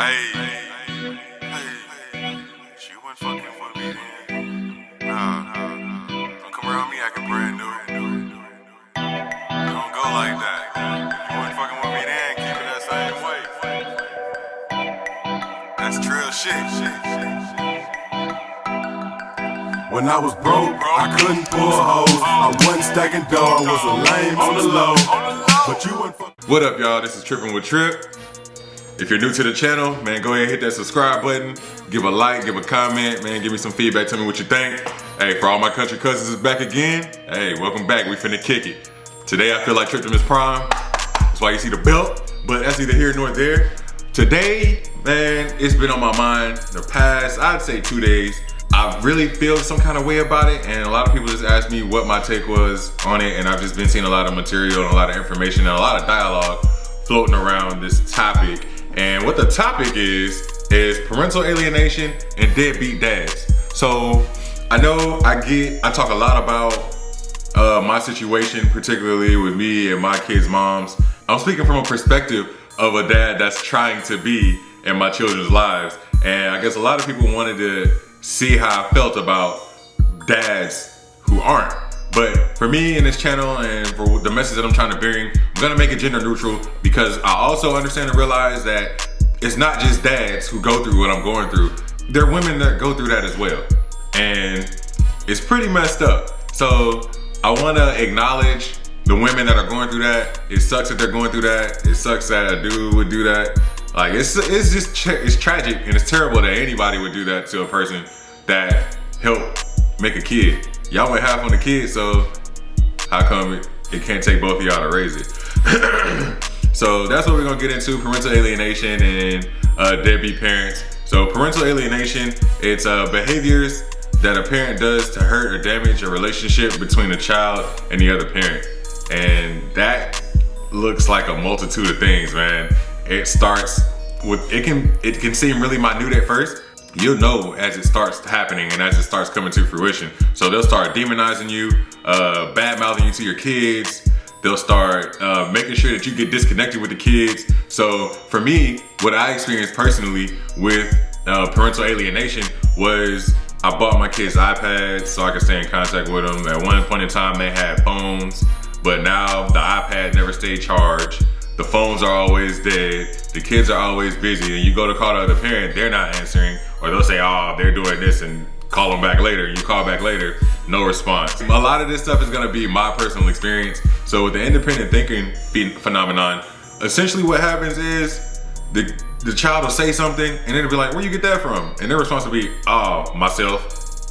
Hey, she wasn't fucking with me then. Nah, don't come around me acting brand new. Don't go like that. If you wasn't fucking with me then, keep it that same way. That's trill shit. When I was broke, I couldn't pull hoes. I wasn't stacking dough, I was a lame on the low. But you wouldn't fuck. What up, y'all? This is Trippin' with Trip. If you're new to the channel, man, go ahead and hit that subscribe button. Give a like, give a comment, man. Give me some feedback. Tell me what you think. Hey, for all my country cousins is back again. Hey, welcome back. We finna kick it. Today, I feel like Trippin' Prime. That's why you see the belt. But that's neither here nor there. Today, man, it's been on my mind the past, I'd say 2 days. I really feel some kind of way about it, and a lot of people just asked me what my take was on it, and I've just been seeing a lot of material and a lot of information and a lot of dialogue floating around this topic. And what the topic is parental alienation and deadbeat dads. So I know I talk a lot about my situation, particularly with me and my kids' moms. I'm speaking from a perspective of a dad that's trying to be in my children's lives. And I guess a lot of people wanted to see how I felt about dads who aren't. But for me in this channel and for the message that I'm trying to bring, I'm gonna make it gender neutral because I also understand and realize that it's not just dads who go through what I'm going through. There are women that go through that as well. And it's pretty messed up. So I wanna acknowledge the women that are going through that. It sucks that they're going through that. It sucks that a dude would do that. Like it's tragic and it's terrible that anybody would do that to a person that helped make a kid. Y'all went half on the kid, so how come it can't take both of y'all to raise it? So that's what we're gonna get into, parental alienation and deadbeat parents. So parental alienation, it's behaviors that a parent does to hurt or damage a relationship between a child and the other parent. And that looks like a multitude of things, man. It starts with, it can seem really minute at first. You'll know as it starts happening and as it starts coming to fruition. So they'll start demonizing you, bad mouthing you to your kids. They'll start making sure that you get disconnected with the kids. So for me, what I experienced personally with parental alienation was I bought my kids iPads so I could stay in contact with them. At one point in time, they had phones, but now the iPad never stayed charged. The phones are always dead. The kids are always busy, and you go to call the other parent, they're not answering, or they'll say, oh, they're doing this, and call them back later. You call back later, no response. A lot of this stuff is gonna be my personal experience. So with the independent thinking phenomenon, essentially what happens is the child will say something, and it'll be like, where you get that from? And their response will be, oh, myself,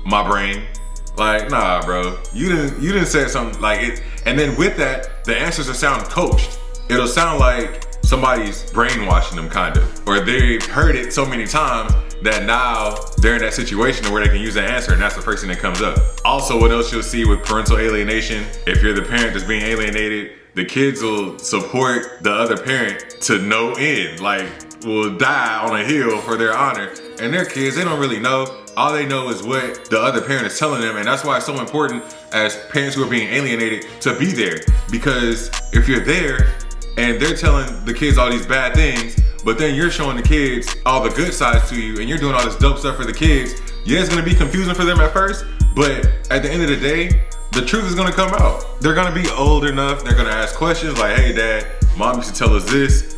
my brain. Like, nah, bro, you didn't say something like it. And then with that, the answers will sound coached. It'll sound like somebody's brainwashing them, kind of, or they've heard it so many times that now they're in that situation where they can use that answer, and that's the first thing that comes up. Also, what else you'll see with parental alienation, if you're the parent that's being alienated, the kids will support the other parent to no end, like will die on a hill for their honor. And their kids, they don't really know. All they know is what the other parent is telling them, and that's why it's so important as parents who are being alienated to be there. Because if you're there and they're telling the kids all these bad things, but then you're showing the kids all the good sides to you and you're doing all this dope stuff for the kids, yeah, it's gonna be confusing for them at first, but at the end of the day, the truth is gonna come out. They're gonna be old enough, they're gonna ask questions like, hey dad, mom used to tell us this,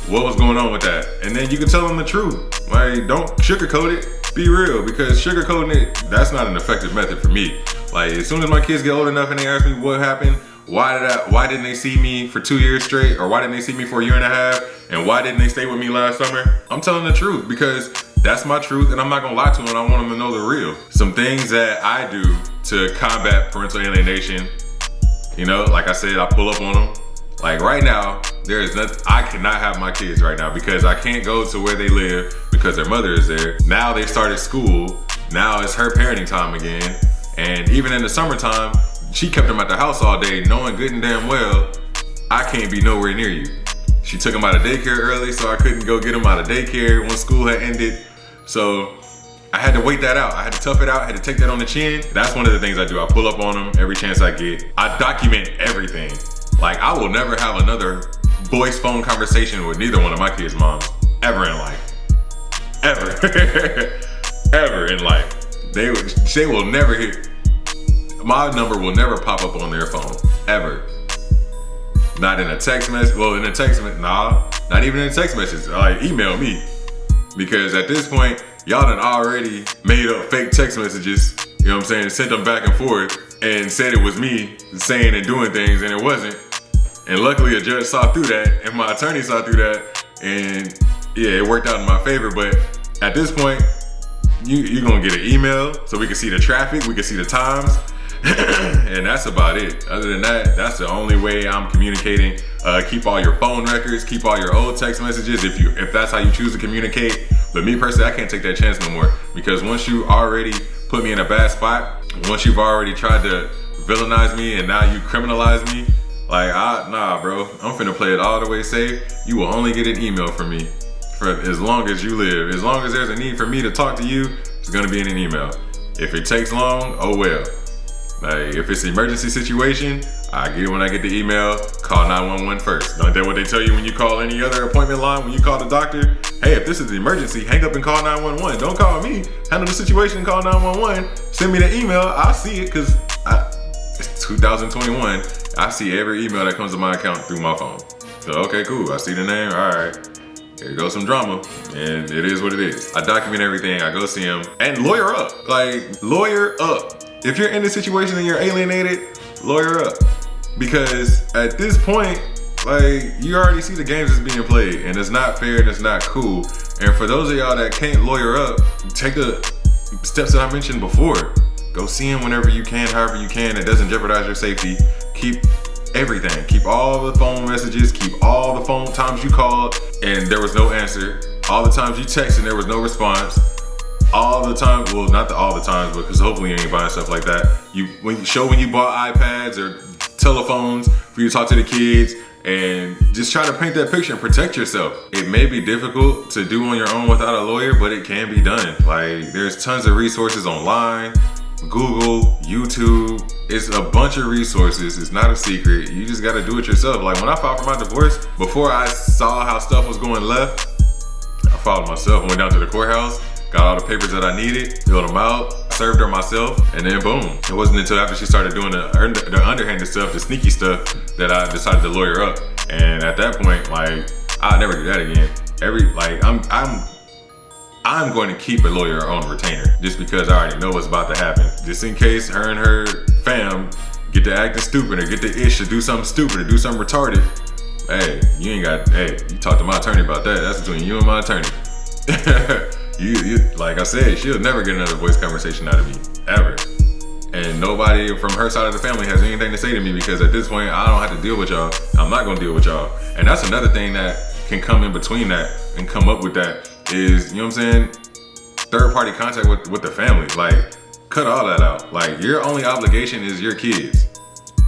what was going on with that? And then you can tell them the truth. Like, don't sugarcoat it, be real, because sugarcoating it, that's not an effective method for me. Like, as soon as my kids get old enough and they ask me what happened, why didn't they see me for 2 years straight, or why didn't they see me for a year and a half, and why didn't they stay with me last summer? I'm telling the truth because that's my truth, and I'm not gonna lie to them. I want them to know the real. Some things that I do to combat parental alienation, you know, like I said, I pull up on them. Like right now, there is nothing, I cannot have my kids right now because I can't go to where they live because their mother is there. Now they started school. Now it's her parenting time again. And even in the summertime, she kept them at the house all day knowing good and damn well, I can't be nowhere near you. She took them out of daycare early, so I couldn't go get them out of daycare when school had ended. So I had to wait that out. I had to tough it out, I had to take that on the chin. That's one of the things I do. I pull up on them every chance I get. I document everything. Like, I will never have another voice phone conversation with neither one of my kids' moms, ever in life. Ever. Ever in life. They will never hit, my number will never pop up on their phone, ever. Not in a text message, well, in a text message, nah, not even in a text message, like email me. Because at this point, y'all done already made up fake text messages, you know what I'm saying, sent them back and forth and said it was me saying and doing things and it wasn't. And luckily a judge saw through that and my attorney saw through that, and yeah, it worked out in my favor. But at this point, you're gonna get an email so we can see the traffic, we can see the times, and that's about it. Other than that, that's the only way I'm communicating. Keep all your phone records, keep all your old text messages if that's how you choose to communicate. But me personally, I can't take that chance no more, because once you already put me in a bad spot, once you've already tried to villainize me and now you criminalize me, like, nah, bro, I'm finna play it all the way safe. You will only get an email from me for as long as you live. As long as there's a need for me to talk to you, it's gonna be in an email. If it takes long, oh well. Like, if it's an emergency situation, I get it when I get the email. Call 911 first. Don't that what they tell you when you call any other appointment line, when you call the doctor? Hey, if this is an emergency, hang up and call 911. Don't call me. Handle the situation, call 911. Send me the email, I'll see it, because it's 2021. I see every email that comes to my account through my phone. So, okay, cool, I see the name, all right. Here goes some drama, and it is what it is. I document everything, I go see him, and lawyer up. Like, lawyer up. If you're in this situation and you're alienated, lawyer up. Because at this point, like, you already see the games that's being played, and it's not fair and it's not cool. And for those of y'all that can't lawyer up, take the steps that I mentioned before. Go see him whenever you can, however you can. It doesn't jeopardize your safety. Keep everything. Keep all the phone messages, keep all the phone times you called and there was no answer. All the times you texted and there was no response. All the time, well, not all the times, because hopefully you ain't buying stuff like that. When you bought iPads or telephones for you to talk to the kids, and just try to paint that picture and protect yourself. It may be difficult to do on your own without a lawyer, but it can be done. Like, there's tons of resources online, Google, YouTube. It's a bunch of resources. It's not a secret. You just gotta do it yourself. Like, when I filed for my divorce, before I saw how stuff was going left, I filed myself, went down to the courthouse, got all the papers that I needed, filled them out, served her myself, and then boom. It wasn't until after she started doing the underhanded stuff, the sneaky stuff, that I decided to lawyer up. And at that point, like, I'll never do that again. I'm going to keep a lawyer on retainer just because I already know what's about to happen. Just in case her and her fam get to acting stupid or get the ish to do something stupid or do something retarded. Hey, you talk to my attorney about that. That's between you and my attorney. You like I said, she'll never get another voice conversation out of me, ever. And nobody from her side of the family has anything to say to me, because at this point, I don't have to deal with y'all. I'm not gonna deal with y'all. And that's another thing that can come in between that and come up with that is, you know what I'm saying? Third party contact with the family. Like, cut all that out. Like, your only obligation is your kids.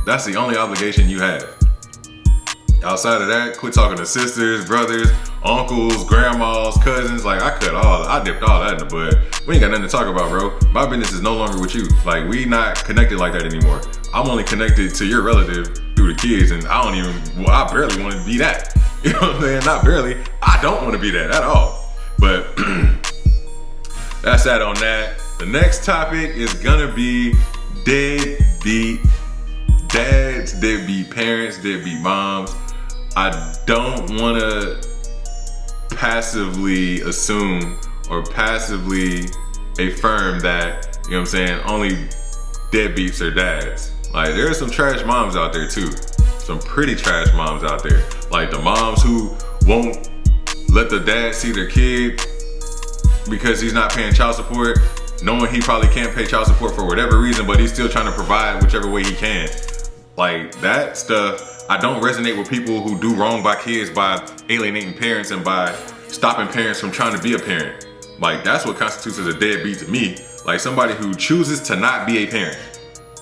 That's the only obligation you have. Outside of that, quit talking to sisters, brothers, uncles, grandmas, cousins. Like, I dipped all that in the bud. We ain't got nothing to talk about, bro. My business is no longer with you. Like, we not connected like that anymore. I'm only connected to your relative through the kids, and I barely want to be that. You know what I'm saying? Not barely. I don't want to be that at all. But that's that on that. The next topic is gonna be deadbeat dads, deadbeat parents, deadbeat moms. I don't want to passively assume or passively affirm that, you know what I'm saying, only deadbeats are dads. Like, there are some trash moms out there too. Some pretty trash moms out there. Like the moms who won't let the dad see their kid because he's not paying child support, knowing he probably can't pay child support for whatever reason, but he's still trying to provide whichever way he can. Like, that stuff, I don't resonate with people who do wrong by kids by alienating parents and by stopping parents from trying to be a parent. Like, that's what constitutes as a deadbeat to me. Like, somebody who chooses to not be a parent.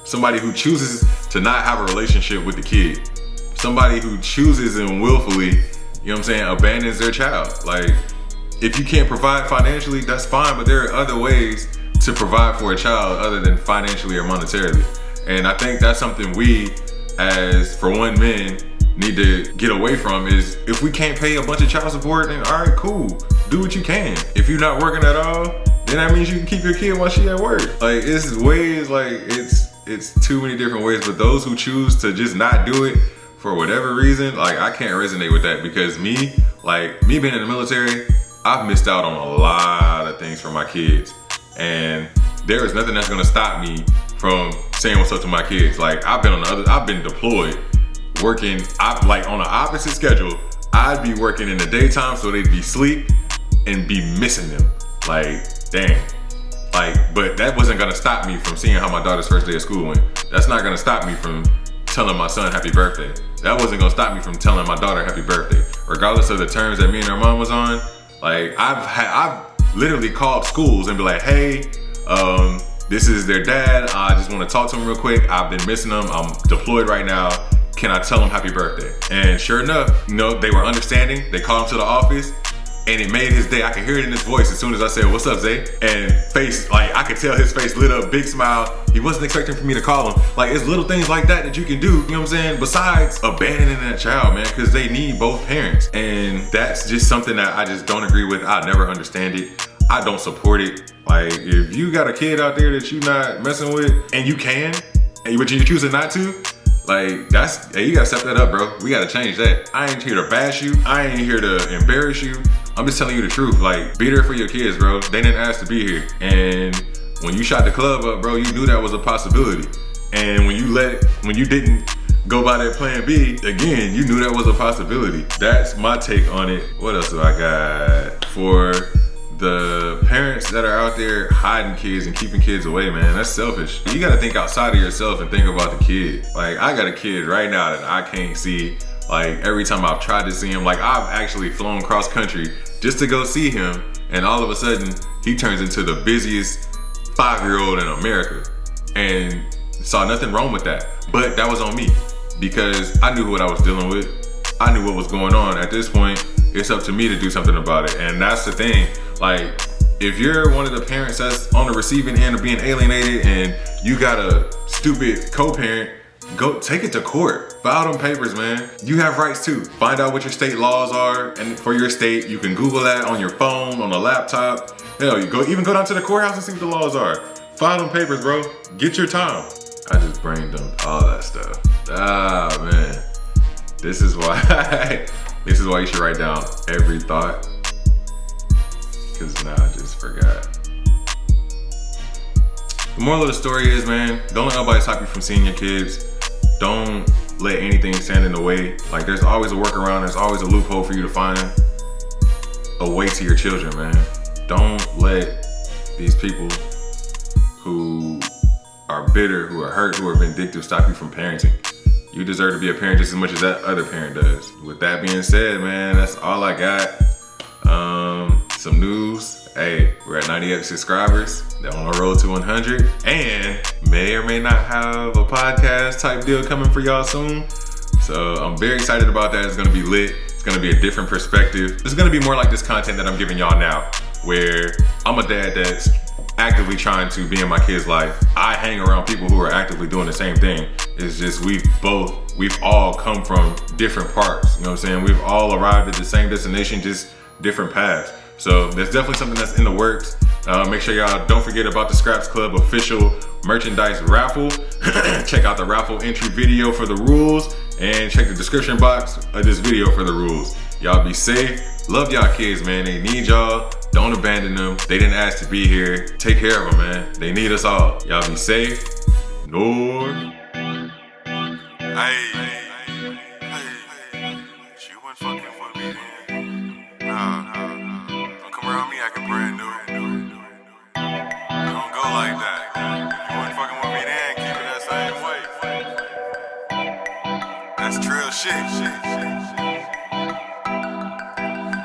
Somebody who chooses to not have a relationship with the kid. Somebody who chooses and willfully, you know what I'm saying, abandons their child. Like, if you can't provide financially, that's fine, but there are other ways to provide for a child other than financially or monetarily. And I think that's something we, as, for one, men, need to get away from is if we can't pay a bunch of child support, then all right, cool. Do what you can. If you're not working at all, then that means you can keep your kid while she at work. Like it's ways, like it's too many different ways. But those who choose to just not do it for whatever reason, like I can't resonate with that because me being in the military, I've missed out on a lot of things for my kids. And there is nothing that's gonna stop me from saying what's up to my kids. Like I've been deployed, working like on an opposite schedule. I'd be working in the daytime so they'd be asleep and be missing them. Like, dang. Like, but that wasn't gonna stop me from seeing how my daughter's first day of school went. That's not gonna stop me from telling my son happy birthday. That wasn't gonna stop me from telling my daughter happy birthday. Regardless of the terms that me and her mom was on, like I've literally called schools and be like, hey, this is their dad. I just wanna talk to him real quick. I've been missing him. I'm deployed right now. Can I tell him happy birthday? And sure enough, they were understanding. They called him to the office and it made his day. I could hear it in his voice as soon as I said, what's up, Zay? And face, like I could tell his face lit up, big smile. He wasn't expecting for me to call him. Like it's little things like that that you can do, you know what I'm saying? Besides abandoning that child, man, because they need both parents. And that's just something that I just don't agree with. I never understand it. I don't support it. Like if you got a kid out there that you not messing with and you can, but you're choosing not to, like you gotta step that up, bro. We gotta change that. I ain't here to bash you. I ain't here to embarrass you. I'm just telling you the truth. Like, be there for your kids, bro. They didn't ask to be here. And when you shot the club up, bro, you knew that was a possibility. And when you didn't go by that plan B, again, you knew that was a possibility. That's my take on it. What else do I got? For the parents that are out there hiding kids and keeping kids away, man, that's selfish. You gotta think outside of yourself and think about the kid. Like, I got a kid right now that I can't see. Like, every time I've tried to see him, like I've actually flown cross country just to go see him, and all of a sudden, he turns into the busiest 5-year-old in America. And saw nothing wrong with that. But that was on me, because I knew what I was dealing with. I knew what was going on. At this point, it's up to me to do something about it. And that's the thing. Like, if you're one of the parents that's on the receiving end of being alienated and you got a stupid co-parent, go take it to court. File them papers, man. You have rights too. Find out what your state laws are, and for your state, you can Google that on your phone, on a laptop. Hell, you even go down to the courthouse and see what the laws are. File them papers, bro. Get your time. I just brain dumped all that stuff. Ah, man. This is why you should write down every thought. Cause now I just forgot. The moral of the story is, man, don't let nobody stop you from seeing your kids. Don't let anything stand in the way. Like, there's always a workaround. There's always a loophole for you to find a way to your children, man. Don't let these people who are bitter, who are hurt, who are vindictive stop you from parenting. You deserve to be a parent just as much as that other parent does. With that being said, man, that's all I got. Some news. Hey, we're at 98 subscribers. They're on the road to 100, and may or may not have a podcast type deal coming for y'all soon. So I'm very excited about that. It's gonna be lit. It's gonna be a different perspective. It's gonna be more like this content that I'm giving y'all now, where I'm a dad that's actively trying to be in my kid's life. I hang around people who are actively doing the same thing. It's just we've all come from different parts. You know what I'm saying? We've all arrived at the same destination, just different paths. So there's definitely something that's in the works. Make sure y'all don't forget about the Scraps Club official merchandise raffle. Check out the Raffle Entry video for the rules, and check the description box of this video for the rules. Y'all be safe. Love y'all kids, man. They need y'all. Don't abandon them. They didn't ask to be here. Take care of them, man. They need us all. Y'all be safe. North. Hey. You went fucking with me then. Nah. Don't come around me acting brand new. Don't go like that. If you went fucking with me then, keep it that same way. That's trill shit.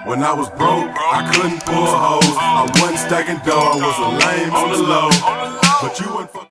When I was broke, I couldn't pull hoes. I wasn't stacking dough. I was a lame on the low. But you went fucking